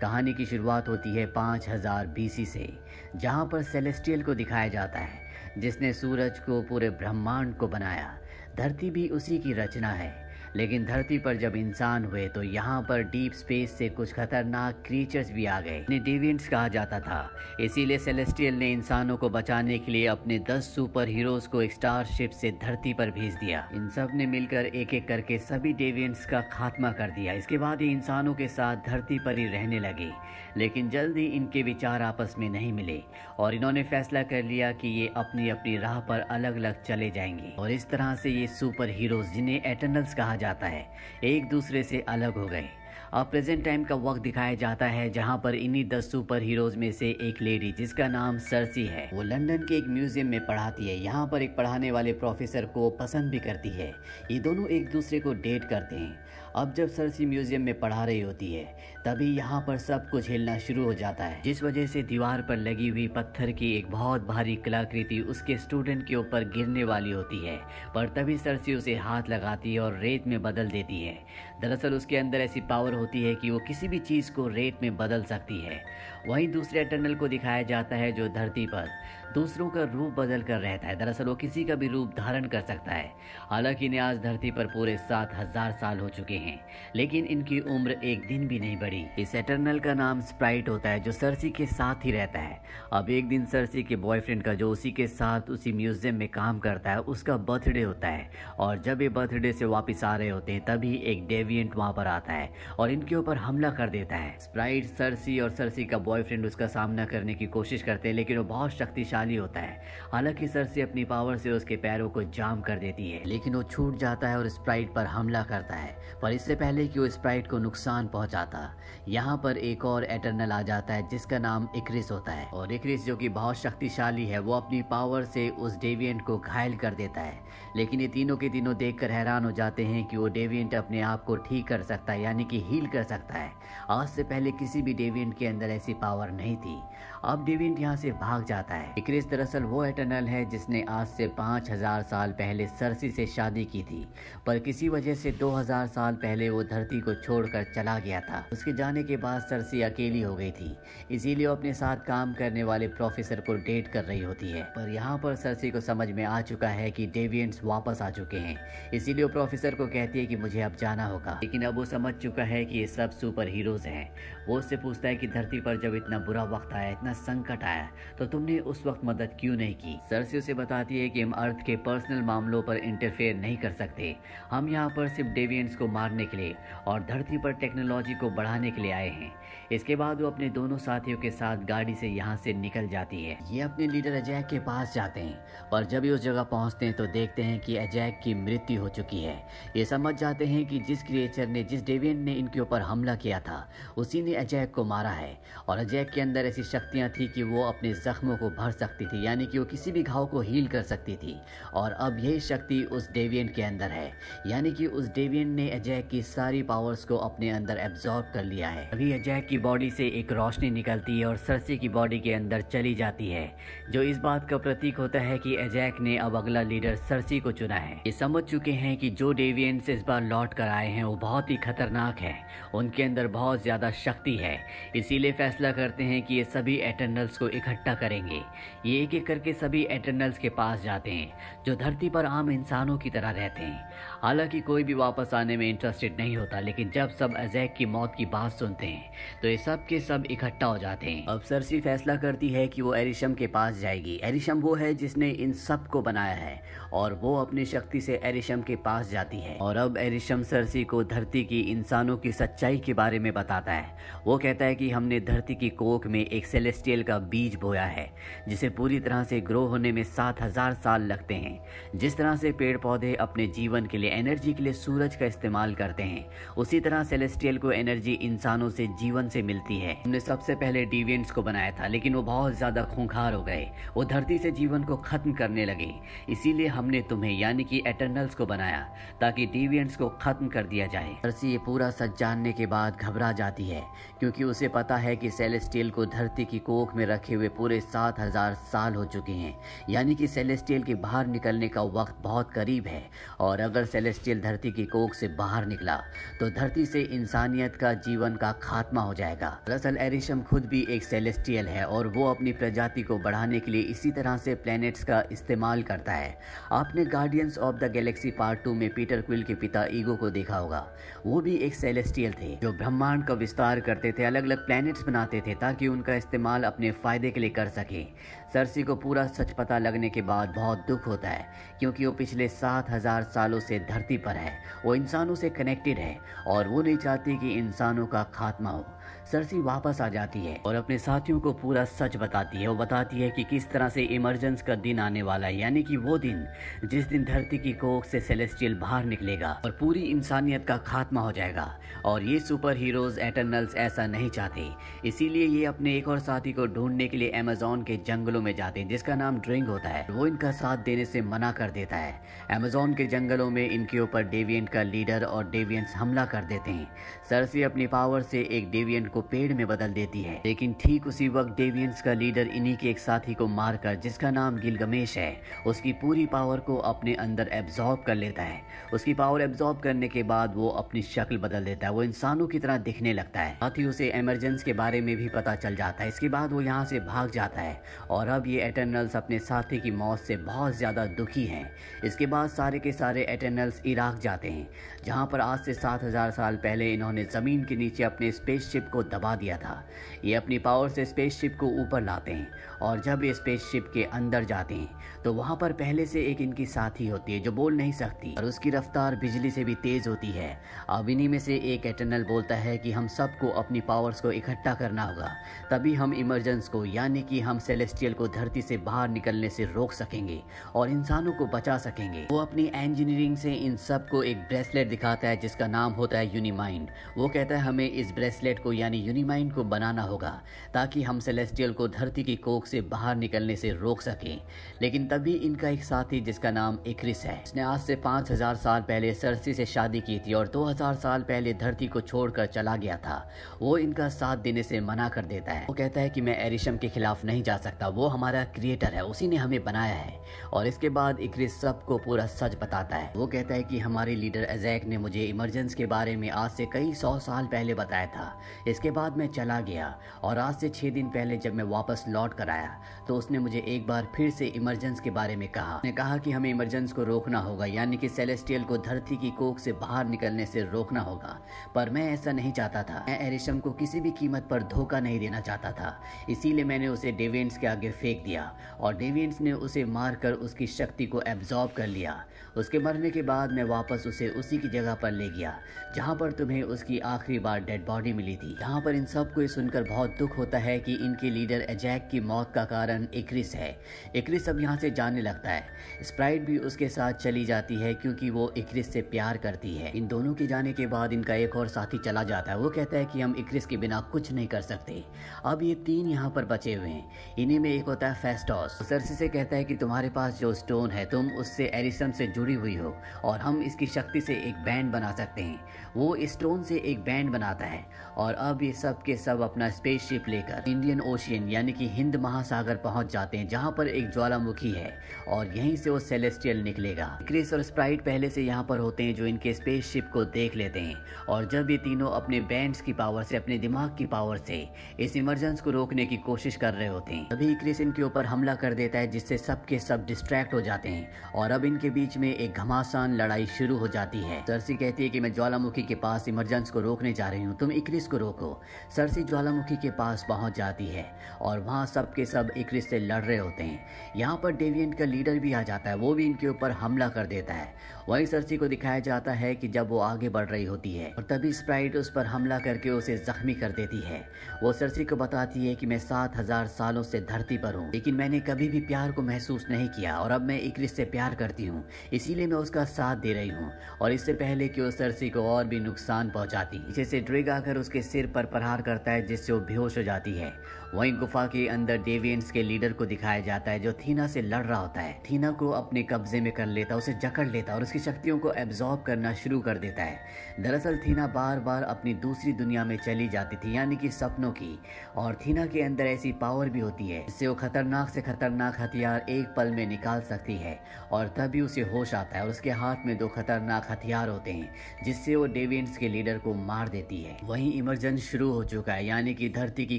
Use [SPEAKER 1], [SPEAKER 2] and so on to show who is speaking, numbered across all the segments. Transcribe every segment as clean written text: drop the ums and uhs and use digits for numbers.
[SPEAKER 1] कहानी की शुरुआत होती है 5000 बीसी से, जहाँ पर सेलेस्टियल को दिखाया जाता है जिसने सूरज को पूरे ब्रह्मांड को बनाया। धरती भी उसी की रचना है। लेकिन धरती पर जब इंसान हुए तो यहाँ पर डीप स्पेस से कुछ खतरनाक क्रीचर्स भी आ गए। इन्हें डेविएंट्स कहा जाता था। इसीलिए सेलेस्टियल ने इंसानों को बचाने के लिए अपने 10 सुपर हीरोज को एक स्टारशिप से धरती पर भेज दिया। इन सब ने मिलकर एक एक करके सभी डेविएंट्स का खात्मा कर दिया। इसके बाद ये इंसानों के साथ धरती पर ही रहने लगे। लेकिन जल्दी इनके विचार आपस में नहीं मिले और इन्होंने फैसला कर लिया कि ये अपनी अपनी राह पर अलग अलग चले जाएंगे। और इस तरह से ये सुपर हीरोज, जिन्हें एटर्नल्स कहा जाता है, एक दूसरे से अलग हो गए। अब प्रेजेंट टाइम का वक्त दिखाया जाता है जहां पर इन्हीं 10 सुपर हीरोज में से एक लेडी, जिसका नाम सर्सी है, वो लंदन के एक म्यूजियम में पढ़ाती है। यहाँ पर एक पढ़ाने वाले प्रोफेसर को पसंद भी करती है। ये दोनों एक दूसरे को डेट करते हैं। अब जब सर्सी म्यूजियम में पढ़ा रही होती है तभी यहाँ पर सब कुछ हिलना शुरू हो जाता है, जिस वजह से दीवार पर लगी हुई पत्थर की एक बहुत भारी कलाकृति उसके स्टूडेंट के ऊपर गिरने वाली होती है। पर तभी सर्सी उसे हाथ लगाती है और रेत में बदल देती है। दरअसल उसके अंदर ऐसी पावर होती है कि वो किसी भी चीज को रेत में बदल सकती है। वहीं दूसरे एटर्नल को दिखाया जाता है जो धरती पर दूसरों का रूप बदल कर रहता है। दरअसल वो किसी का भी रूप धारण कर सकता है। हालांकि इन्हें आज धरती पर पूरे 7000 साल हो चुके हैं, लेकिन इनकी उम्र एक दिन भी नहीं बढ़ी। इस एटर्नल का नाम स्प्राइट होता है जो सर्सी के साथ ही रहता है। अब एक दिन सर्सी के बॉयफ्रेंड का, जो उसी के साथ उसी म्यूजियम में काम करता है, उसका बर्थडे होता है। और जब ये बर्थडे से वापस आ रहे होते हैं तभी एक डेविएंट वहां पर आता है और इनके ऊपर हमला कर देता है। स्प्राइट, सर्सी और सर्सी का बॉयफ्रेंड उसका सामना करने की कोशिश करते हैं, लेकिन वो बहुत शक्तिशाली होता है। हालांकि सर्सी अपनी पावर से उसके पैरों को जाम कर देती है, लेकिन वो छूट जाता है और स्प्राइट पर हमला करता है। पर इससे पहले कि वो स्प्राइट को नुकसान पहुंचाता, यहाँ पर एक और एटर्नल आ जाता है जिसका नाम इक्रिस होता है। और इक्रिस, जो कि बहुत शक्तिशाली है, वो अपनी पावर से उस डेविएंट को घायल कर देता है। लेकिन ये तीनों के तीनों देखकर हैरान हो जाते हैं कि वो डेविएंट अपने आप को ठीक कर सकता है, यानी कि हील कर सकता है। आज से पहले किसी भी डेविएंट के अंदर ऐसी पावर नहीं थी। अब डेविएंट यहाँ से भाग जाता है। इक्रिस दरअसल वो एटर्नल है जिसने आज से 5000 साल पहले सर्सी से शादी की थी, पर किसी वजह से 2000 साल पहले वो धरती को छोड़कर चला गया था। उसके जाने के बाद सर्सी अकेली हो गई थी, इसीलिए वो अपने साथ काम करने वाले प्रोफेसर को डेट कर रही होती है। पर यहाँ पर सर्सी को समझ में आ चुका है कि डेविएंट्स वापस आ चुके हैं, इसीलिए वो प्रोफेसर को कहती है कि मुझे अब जाना होगा। लेकिन अब वो समझ चुका है कि ये सब सुपर हीरोज हैं। वो उससे पूछता है कि धरती पर जब इतना बुरा वक्त आया, इतना संकट आया, तो तुमने उस वक्त मदद क्यों नहीं की। सर्सी उसे बताती है कि हम अर्थ के पर्सनल मामलों पर इंटरफेयर नहीं कर सकते। हम यहाँ पर सिर्फ डेविएंट्स को मारने के लिए और धरती पर टेक्नोलॉजी को बढ़ाने के लिए आए हैं। इसके बाद वो अपने दोनों साथियों के साथ गाड़ी से यहाँ से निकल जाती है। ये अपने लीडर अजैक के पास जाते हैं और जब ये उस जगह पहुँचते हैं तो देखते हैं कि अजैक की मृत्यु हो चुकी है। ये समझ जाते हैं कि जिस क्रिएचर ने, जिस डेविएंट ने इनके ऊपर हमला किया था, उसी ने अजैक को मारा है। और अजैक के अंदर ऐसी शक्तियाँ थी कि वो अपने जख्मों को भर सकती थी, यानी कि वो किसी भी घाव को हील कर सकती थी। और अब यही शक्ति उस डेविएंट के अंदर है, यानी कि उस डेविएंट ने अजैक की सारी पावर्स को अपने अंदर एब्जॉर्ब कर लिया है। अभी अजैक की बॉडी से एक रोशनी निकलती है और सर्सी की बॉडी के अंदर चली जाती है, जो इस बात का प्रतीक होता है कि अजैक ने अब अगला लीडर सर्सी को चुना है। ये समझ चुके हैं कि जो डेविएंट्स इस बार लौट कर आए हैं वो बहुत ही खतरनाक है, उनके अंदर बहुत ज्यादा शक्ति है। इसीलिए फैसला करते हैं कि ये सभी एटर्नल्स को इकट्ठा करेंगे। ये एक एक करके सभी एटर्नल्स के पास जाते हैं जो धरती पर आम इंसानों की तरह रहते हैं। हालांकि कोई भी वापस आने में इंटरेस्टेड नहीं होता, लेकिन जब सब अजैक की मौत की बात सुनते हैं तो ये सब के सब इकट्ठा हो जाते हैं। अब सर्सी फैसला करती है कि वो एरिशम के पास जाएगी। एरिशम वो है जिसने इन सब को बनाया है और वो अपनी शक्ति से एरिशम के पास जाती है। और अब एरिशम सर्सी को धरती की इंसानों की सच्चाई के बारे में बताता है। वो कहता है कि हमने धरती की कोख में एक सेलेस्टियल का बीज बोया है, जिसे पूरी तरह से ग्रो होने में 7000 साल लगते हैं। जिस तरह से पेड़ पौधे अपने जीवन के लिए, एनर्जी के लिए सूरज का इस्तेमाल करते हैं, उसी तरह सेलेस्टियल को एनर्जी इंसानों से, जीवन से मिलती है। हमने सबसे पहले डेविएंट्स को बनाया था, लेकिन वो बहुत ज्यादा खूंखार हो गए, वो धरती से जीवन को खत्म करने लगे। इसीलिए हमने तुम्हें, यानी कि एटर्नल्स को बनाया, ताकि डेविएंट्स को खत्म कर दिया जाए। सर्सी ये पूरा सच जानने के बाद घबरा जाती है, क्योंकि उसे पता है कि सेलेस्टियल को धरती की कोख में रखे हुए पूरे 7000 साल हो चुके हैं, यानी कि सेलेस्टियल के बाहर निकलने का वक्त बहुत करीब है। और अगर सेलेस्टियल धरती की कोख से बाहर निकला तो धरती से इंसानियत का, जीवन का खात्मा हो जाएगा। जाएगा। दरअसल एरिशम खुद भी एक सेलेस्टियल है और वो अपनी प्रजाति को बढ़ाने के लिए इसी तरह से प्लैनेट्स का इस्तेमाल करता है। आपने guardians of the Galaxy part 2 में पीटर क्विल के पिता ईगो को देखा होगा। वो भी एक सेलेस्टियल थे जो ब्रह्मांड का विस्तार करते थे, अलग अलग प्लैनेट्स बनाते थे ताकि उनका इस्तेमाल अपने फायदे के लिए कर सके। सर्सी को पूरा सच पता लगने के बाद बहुत दुख होता है क्योंकि वो पिछले 7000 सालों से धरती पर है। वो इंसानों से कनेक्टेड है और वो नहीं चाहती कि इंसानों का खात्मा हो। सर्सी वापस आ जाती है और अपने साथियों को पूरा सच बताती है। वो बताती है कि किस तरह से इमरजेंस का दिन आने वाला है, यानी कि वो दिन जिस दिन धरती की कोख से सेलेस्टियल बाहर निकलेगा और पूरी इंसानियत का खात्मा हो जाएगा। और ये सुपर हीरोज एटर्नल्स ऐसा नहीं चाहते, इसीलिए ये अपने एक और साथी को ढूंढने के लिए अमेज़न के जंगलों में जाते हैं जिसका नाम ड्रिंग होता है। वो इनका साथ देने से मना कर देता है। अमेज़न के जंगलों में इनके ऊपर डेविएंट का लीडर और डेविएंट्स हमला कर देते हैं। सर्सी अपनी पावर से एक डेविएंट को पेड़ में बदल देती है, लेकिन ठीक उसी वक्त डेविएंट्स का लीडर इन्हीं के एक साथी को मारकर, जिसका नाम गिलगमेश है, उसकी पूरी पावर को अपने अंदर एब्जॉर्ब कर लेता है। उसकी पावर एब्जॉर्ब करने के बाद वो अपनी शक्ल बदल देता है, वो इंसानों की तरह दिखने लगता है। साथ ही उसे इमरजेंस के बारे में भी पता चल जाता है। इसके बाद वो यहाँ से भाग जाता है और अब ये एटर्नल्स अपने साथी की मौत से बहुत ज्यादा दुखी हैं। इसके बाद सारे के सारे एटर्नल्स इराक जाते हैं जहाँ पर आज से 7000 साल पहले इन्होंने जमीन के नीचे अपने स्पेसशिप को दबा दिया था। ये अपनी पावर से स्पेसशिप को ऊपर लाते हैं और जब ये स्पेसशिप के अंदर जाते हैं तो वहाँ पर पहले से एक इनकी साथी होती है जो बोल नहीं सकती और उसकी रफ्तार बिजली से भी तेज होती है। अब इन्हीं में से एक एटर्नल बोलता है कि हम सबको अपनी पावर्स को इकट्ठा करना होगा, तभी हम इमरजेंस को, यानी कि हम सेलेस्टियल को धरती से बाहर निकलने से रोक सकेंगे और इंसानों को बचा सकेंगे। वो अपनी इंजीनियरिंग से इन सबको एक ब्रेसलेट दिखाता है जिसका नाम होता है यूनिमाइंड। वो कहता है हमें इस ब्रेसलेट को यानी यूनिमाइंड को बनाना होगा ताकि हम सेलेस्टियल को धरती की कोख से बाहर निकलने से रोक सकें। लेकिन तभी इनका एक साथी जिसका नाम इक्रिस है, उसने आज से 5000 साल पहले सर्सी से शादी की थी और 2000 साल पहले धरती को छोड़कर चला गया था। वो इनका साथ देने से मना कर देता है। वो कहता है कि मैं एरिशम के खिलाफ नहीं जा सकता, वो हमारा क्रिएटर है, उसी ने हमें बनाया है। और इसके बाद इक्रिस सबको पूरा सच बताता है। वो कहता है कि हमारे लीडर एजैक ने मुझे इमरजेंस के बारे में आज से कई 100 साल पहले बताया था। इसके बाद मैं चला गया और आज से 6 दिन पहले जब मैं वापस लौट कर आया तो उसने मुझे एक बार फिर से इमरजेंस के बारे में कहा। उसने कहा कि हमें इमरजेंस को रोकना होगा, यानी कि सेलेस्टियल को धरती की कोख से बाहर निकलने से रोकना होगा। पर मैं ऐसा नहीं चाहता था। मैं एरिशम को किसी भी कीमत पर धोखा नहीं देना चाहता था, इसीलिए मैंने उसे डेविएंट्स के आगे फेंक दिया और डेविएंट्स ने उसे मारकर उसकी शक्ति को एब्जॉर्ब कर लिया। उसके मरने के बाद मैं वापस उसे उसी की जगह पर ले गया जहाँ पर तुम्हें उसकी आखिरी बार डेड बॉडी मिली थी। यहाँ पर इन सबको ये सुनकर बहुत दुख होता है कि इनके लीडर एजैक की मौत का कारण इक्रिस है। इक्रिस अब यहाँ से जाने लगता है। स्प्राइट भी उसके साथ चली जाती है क्योंकि वो इक्रिस से प्यार करती है। इन दोनों के जाने के बाद इनका एक और साथी चला जाता है। वो कहता है कि हम इक्रिस के बिना कुछ नहीं कर सकते। अब ये 3 यहाँ पर बचे हुए हैं। इन्हीं में एक होता है फेस्टोस। सर्सी से कहता है कि तुम्हारे पास जो स्टोन है तुम उससे एरिशम से जुड़ी हुई हो और हम इसकी शक्ति से एक बैंड बना सकते हैं। वो स्टोन से एक बैंड बनाता है और अब ये सब के सब अपना स्पेसशिप लेकर इंडियन ओशियन यानी कि हिंद महासागर पहुंच जाते हैं जहां पर एक ज्वालामुखी है और यहीं से वो सेलेस्टियल निकलेगा। क्रिस और स्प्राइट पहले से यहाँ पर होते हैं जो इनके स्पेसशिप को देख लेते हैं और जब ये तीनों अपने बैंड्स की पावर से, अपने दिमाग की पावर से इस इमरजेंस को रोकने की कोशिश कर रहे होते हैं, तभी क्रिस इनके ऊपर हमला कर देता है जिससे सबके सब डिस्ट्रैक्ट हो जाते हैं और अब इनके बीच में एक घमासान लड़ाई शुरू हो जाती है। सर्सी कहती है कि मैं ज्वालामुखी के पास इमरजेंस को रोकने जा रही हूँ, तुम इक्रिस को रोको। सर्सी ज्वालामुखी के पास पहुंच जाती है और वहाँ सबके सब इक्रिस से लड़ रहे होते हैं। यहाँ पर डेविएंट का लीडर भी आ जाता है, वो भी इनके ऊपर हमला कर देता है। वहीं सर्सी को दिखाया जाता है कि जब वो आगे बढ़ रही होती है और तभी स्प्राइट उस पर हमला करके उसे जख्मी कर देती है। वो सर्सी को बताती है कि मैं 7000 सालों से धरती पर हूँ लेकिन मैंने कभी भी प्यार को महसूस नहीं किया और अब मैं इक्रिस से प्यार करती हूँ, इसीलिए मैं उसका साथ दे रही हूँ। और इससे पहले कि वो सर्सी को और भी नुकसान पहुंचाती, पीछे से ड्रिग आकर उसके सिर पर प्रहार करता है जिससे वो बेहोश हो जाती है। वहीं गुफा के अंदर डेविएंट्स के लीडर को दिखाया जाता है जो थीना से लड़ रहा होता है। थीना को अपने कब्जे में कर लेता, उसे जकड़ लेता और उसकी शक्तियों को एब्जॉर्ब करना शुरू कर देता है। दरअसल थीना बार बार अपनी दूसरी दुनिया में चली जाती थी, यानी कि सपनों की, और थीना के अंदर ऐसी पावर भी होती है जिससे वो खतरनाक से खतरनाक हथियार एक पल में निकाल सकती है। और तभी उसे होश आता है और उसके हाथ में 2 खतरनाक हथियार होते हैं जिससे वो डेविएंट्स के लीडर को मार देती है। वहीं इमरजेंस इमर्जन शुरू हो चुका है, यानी कि धरती की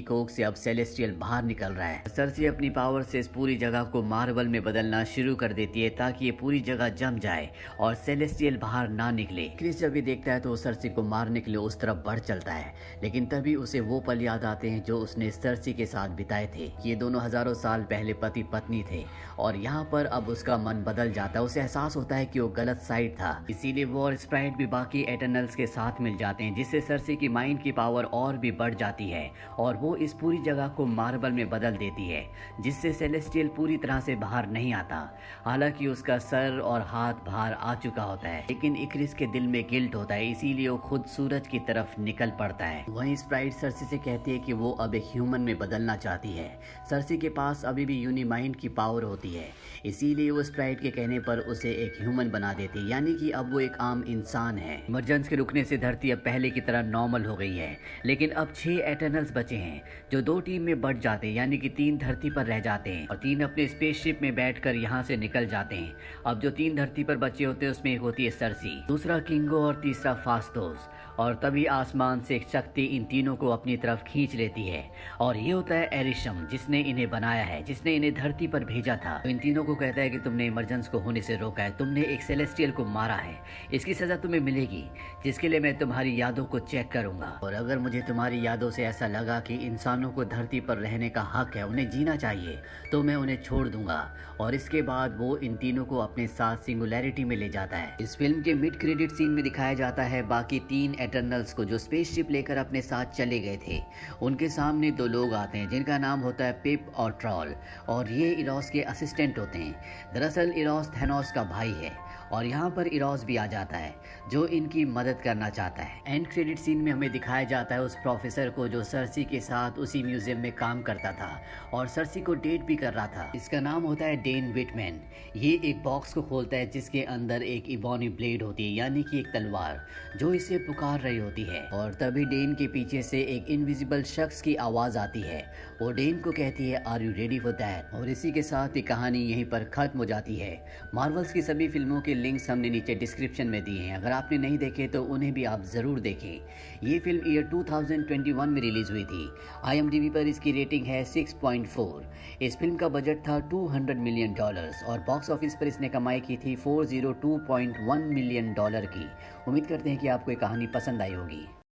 [SPEAKER 1] कोख से अब सेलेस्टियल बाहर निकल रहा है। सर्सी अपनी पावर से इस पूरी जगह को मार्बल में बदलना शुरू कर देती है ताकि ये पूरी जगह जम जाए और सेलेस्टियल बाहर ना निकले। क्रिस जब ये देखता है तो वो सर्सी को मारने के लिए उस तरफ बढ़ चलता है, लेकिन तभी उसे वो पल याद आते हैं जो उसने सर्सी के साथ बिताए थे। ये दोनों हजारों साल पहले पति पत्नी थे और यहाँ पर अब उसका मन बदल जाता है। उसे एहसास होता है कि वो गलत साइड था, इसीलिए वो और स्प्राइट भी बाकी एटर्नल्स के साथ मिल जाते हैं, जिससे सर्सी की माइंड की पावर और भी बढ़ जाती है और वो इस पूरी जगह को मार्बल में बदल देती है, जिससे सेलेस्टियल पूरी तरह से बाहर नहीं आता। हालांकि उसका सर और हाथ बाहर आ चुका होता है, लेकिन इक्रिस के दिल में गिल्ट होता है, इसीलिए वो खुद सूरज की तरफ निकल पड़ता है। वहीं स्प्राइट सर्सी से कहती है कि वो अब एक ह्यूमन में बदलना चाहती है। सर्सी के पास अभी भी यूनिमाइंड की पावर होती है, इसीलिए वो स्प्राइट के कहने पर उसे एक ह्यूमन बना देती है, यानी कि अब वो एक आम इंसान है। इमरजेंस के रुकने से धरती अब पहले की तरह नॉर्मल हो गई है, लेकिन अब 6 एटर्नल्स बचे हैं जो 2 टीम में बढ़ जाते हैं, यानी कि 3 धरती पर रह जाते हैं और 3 अपने स्पेसशिप में बैठकर यहाँ से निकल जाते हैं। अब जो 3 धरती पर बचे होते हैं उसमें एक होती है सर्सी, दूसरा किंगो और तीसरा फास्टोस। और तभी आसमान से एक शक्ति इन तीनों को अपनी तरफ खींच लेती है और ये होता है एरिशम, जिसने इन्हें बनाया है, जिसने इन्हें धरती पर भेजा था। तो इन तीनों को कहता है कि तुमने इमरजेंस को होने से रोका है, तुमने एक सेलेस्टियल को मारा है, इसकी सजा तुम्हें मिलेगी, जिसके लिए मैं तुम्हारी यादों को चेक करूंगा और अगर मुझे तुम्हारी यादों से ऐसा लगा कि इंसानों को धरती पर रहने का हक है, उन्हें जीना चाहिए, तो मैं उन्हें छोड़ दूंगा। और इसके बाद वो इन तीनों को अपने साथ सिंगुलैरिटी में ले जाता है। इस फिल्म के मिड क्रेडिट सीन में दिखाया जाता है बाकी 3 एटर्नल्स को जो स्पेसशिप लेकर अपने साथ चले गए थे। उनके सामने 2 लोग आते हैं जिनका नाम होता है पिप और ट्रॉल, और ये इरोस के असिस्टेंट होते हैं। दरअसल इरोस थैनोस का भाई है और यहाँ पर इरोस भी आ जाता है जो इनकी मदद करना चाहता है। एंड क्रेडिट सीन में हमें दिखाया जाता है उस प्रोफेसर को जो सर्सी के साथ उसी म्यूजियम में काम करता था और सर्सी को डेट भी कर रहा था। इसका नाम होता है डेन विटमैन। ये एक बॉक्स को खोलता है जिसके अंदर एक इबोनी ब्लेड होती है, यानी कि एक तलवार जो इसे पुकार रही होती है। और तभी डेन के पीछे से एक इनविजिबल शख्स की आवाज आती है। वो डेन को कहती है are you ready for that. और इसी के साथ ये कहानी यहीं पर खत्म हो जाती है। मार्वल्स की सभी फिल्मों के लिंक्स हमने नीचे डिस्क्रिप्शन में दिए हैं, अगर आपने नहीं देखे तो उन्हें भी आप जरूर देखें। ये फिल्म ईयर 2021 में रिलीज हुई थी। IMDb पर इसकी रेटिंग है 6.4। इस फिल्म का बजट था $200 मिलियन और बॉक्स ऑफिस पर इसने कमाई की थी $402.1 मिलियन की। उम्मीद करते हैं कि आपको ये कहानी पसंद आई होगी।